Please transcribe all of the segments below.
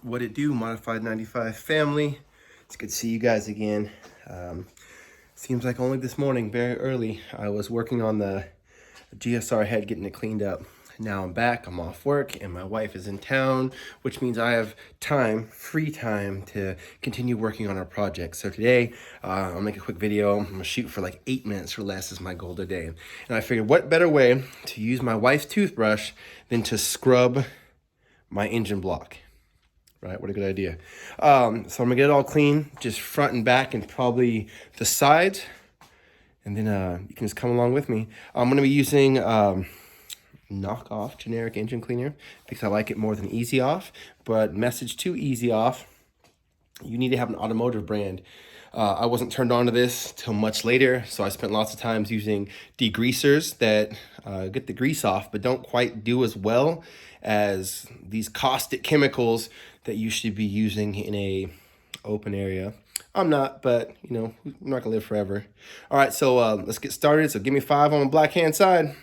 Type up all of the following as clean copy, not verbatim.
What it do, Modified 95 family? It's good to see you guys again. Seems like only this morning, very early, I was working on the GSR head, getting it cleaned up. Now I'm back, I'm off work, and my wife is in town, which means I have time, free time, to continue working on our project. So today, I'll make a quick video. I'm gonna shoot for like 8 minutes or less is my goal today. And I figured what better way to use my wife's toothbrush than to scrub my engine block. Right, what a good idea. So I'm gonna get it all clean, just front and back and probably the sides. And then you can just come along with me. I'm gonna be using knockoff generic engine cleaner because I like it more than Easy Off. But message to Easy Off, you need to have an automotive brand. I wasn't turned on to this till much later, so I spent lots of times using degreasers that get the grease off, but don't quite do as well as these caustic chemicals that you should be using in a open area. I'm not, but you know, I'm not gonna live forever. All right, so let's get started. So give me 5 on the black hand side.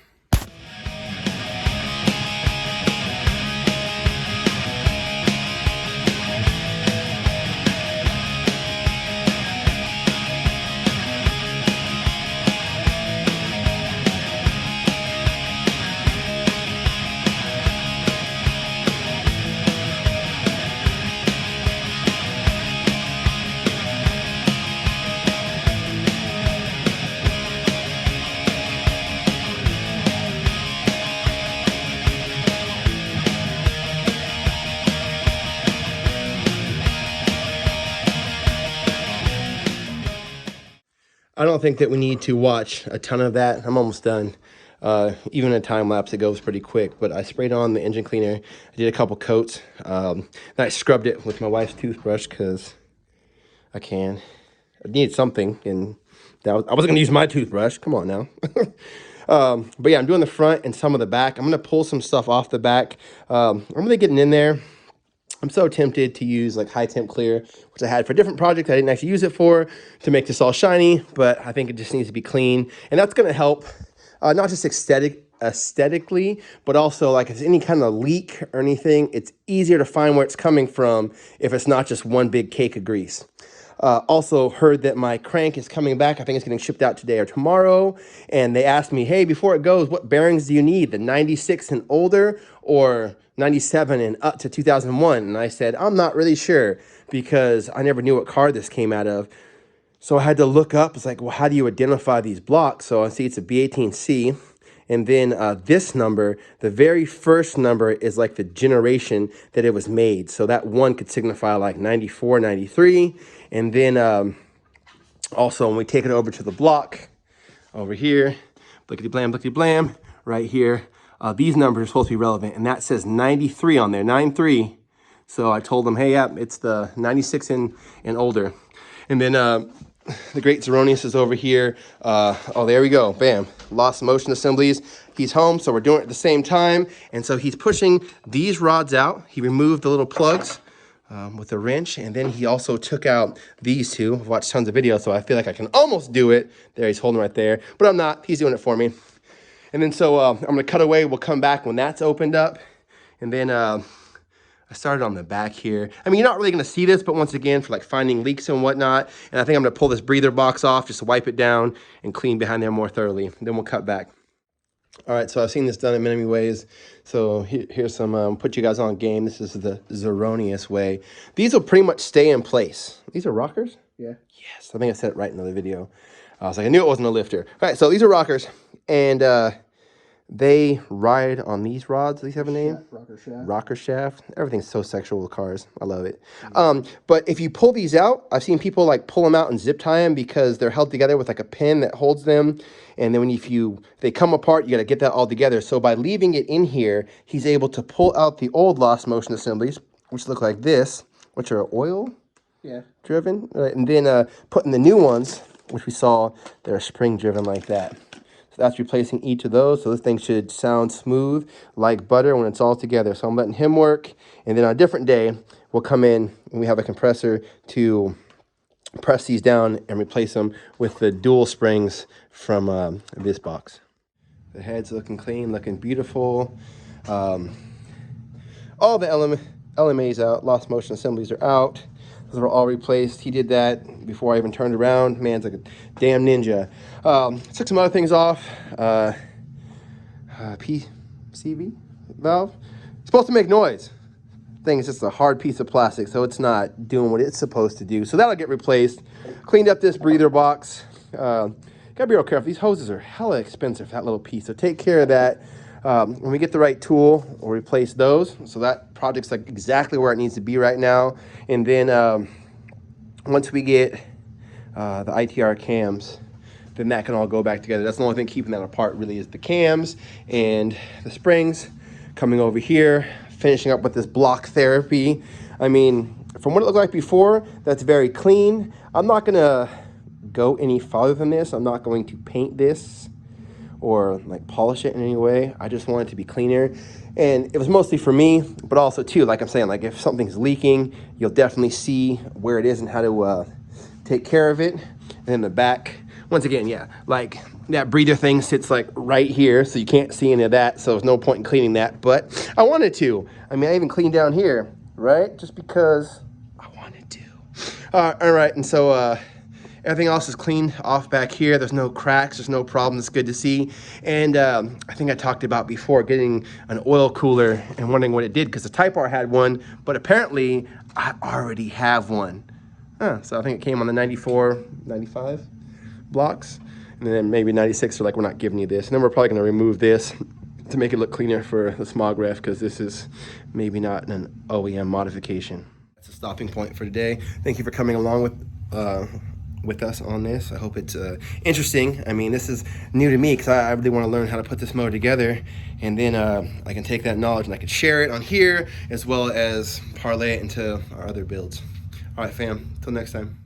I don't think that we need to watch a ton of that. I'm almost done. Even a time lapse, it goes pretty quick. But I sprayed on the engine cleaner. I did a couple coats. Then I scrubbed it with my wife's toothbrush because I can. I needed something, and I wasn't going to use my toothbrush. Come on now. But yeah, I'm doing the front and some of the back. I'm going to pull some stuff off the back. I'm really getting in there. I'm so tempted to use like high temp clear, which I had for a different project I didn't actually use it for, to make this all shiny, but I think it just needs to be clean. And that's going to help not just aesthetically, but also like if there's any kind of leak or anything, it's easier to find where it's coming from if it's not just one big cake of grease. Also heard that my crank is coming back. I think it's getting shipped out today or tomorrow. And they asked me, hey, before it goes, what bearings do you need? The 96 and older or 97 and up to 2001? And I said, I'm not really sure because I never knew what car this came out of. So I had to look up. It's like, well, how do you identify these blocks? So I see it's a b18c. And then this number, the very first number is like the generation that it was made. So that one could signify like 94, 93. And then also when we take it over to the block over here, blickety blam, right here, these numbers are supposed to be relevant. And that says 93 on there, 93. So I told them, hey, yeah, it's the 96 and older. And then the great Zeronius is over here. Oh, there we go. Bam. Lost motion assemblies. He's home, so we're doing it at the same time. And so he's pushing these rods out. He removed the little plugs with a wrench. And then he also took out these two. I've watched tons of videos, so I feel like I can almost do it. There, he's holding right there. But I'm not. He's doing it for me. And then so I'm going to cut away. We'll come back when that's opened up. And then I started on the back here. I mean, you're not really going to see this, but once again, for like finding leaks and whatnot. And I think I'm going to pull this breather box off, just wipe it down and clean behind there more thoroughly. Then we'll cut back. All right, so I've seen this done in many ways. So here's some, put you guys on game. This is the Zeronius way. These will pretty much stay in place. These are rockers? Yeah. Yes, I think I said it right in another video. I was like, I knew it wasn't a lifter. All right, so these are rockers. And they ride on these rods. Do these have a name? Rocker shaft. Rocker shaft. Everything's so sexual with cars. I love it. But if you pull these out, I've seen people like pull them out and zip tie them because they're held together with like a pin that holds them. And then when if they come apart, you got to get that all together. So by leaving it in here, he's able to pull out the old lost motion assemblies, which look like this, which are oil driven. Right? And then putting the new ones, which we saw, they're spring driven like that. So that's replacing each of those. So this thing should sound smooth like butter when it's all together. So I'm letting him work. And then on a different day, we'll come in and we have a compressor to press these down and replace them with the dual springs from this box. The head's looking clean, looking beautiful. All the LMA's out, lost motion assemblies are out. Those are all replaced. He did that before I even turned around. Man's like a damn ninja. Took some other things off. PCV valve. It's supposed to make noise. Thing is just a hard piece of plastic, so it's not doing what it's supposed to do. So that'll get replaced. Cleaned up this breather box. Gotta be real careful. These hoses are hella expensive for that little piece, so take care of that. When we get the right tool, we'll replace those. So that project's like exactly where it needs to be right now. And then once we get the ITR cams, then that can all go back together. That's the only thing keeping that apart really is the cams and the springs. Coming over here, finishing up with this block therapy. I mean, from what it looked like before, that's very clean. I'm not gonna go any farther than this. I'm not going to paint this or like polish it in any way. I just want it to be cleaner. And it was mostly for me, but also too, like I'm saying, like if something's leaking, you'll definitely see where it is and how to take care of it. And then the back, once again, yeah, like that breather thing sits like right here, so you can't see any of that, so there's no point in cleaning that, but I wanted to. I mean, I even cleaned down here, right? Just because I wanted to. All right, and so everything else is cleaned off back here. There's no cracks, there's no problem. It's good to see. And I think I talked about before getting an oil cooler and wondering what it did, because the Type R had one, but apparently I already have one. So I think it came on the 94, 95 blocks. And then maybe 96 are like, we're not giving you this. And then we're probably gonna remove this to make it look cleaner for the smog ref, because this is maybe not an OEM modification. That's a stopping point for today. Thank you for coming along with us on this. I hope it's interesting. I mean, this is new to me because I really want to learn how to put this motor together, and then I can take that knowledge and I can share it on here as well as parlay it into our other builds. All right, fam, till next time.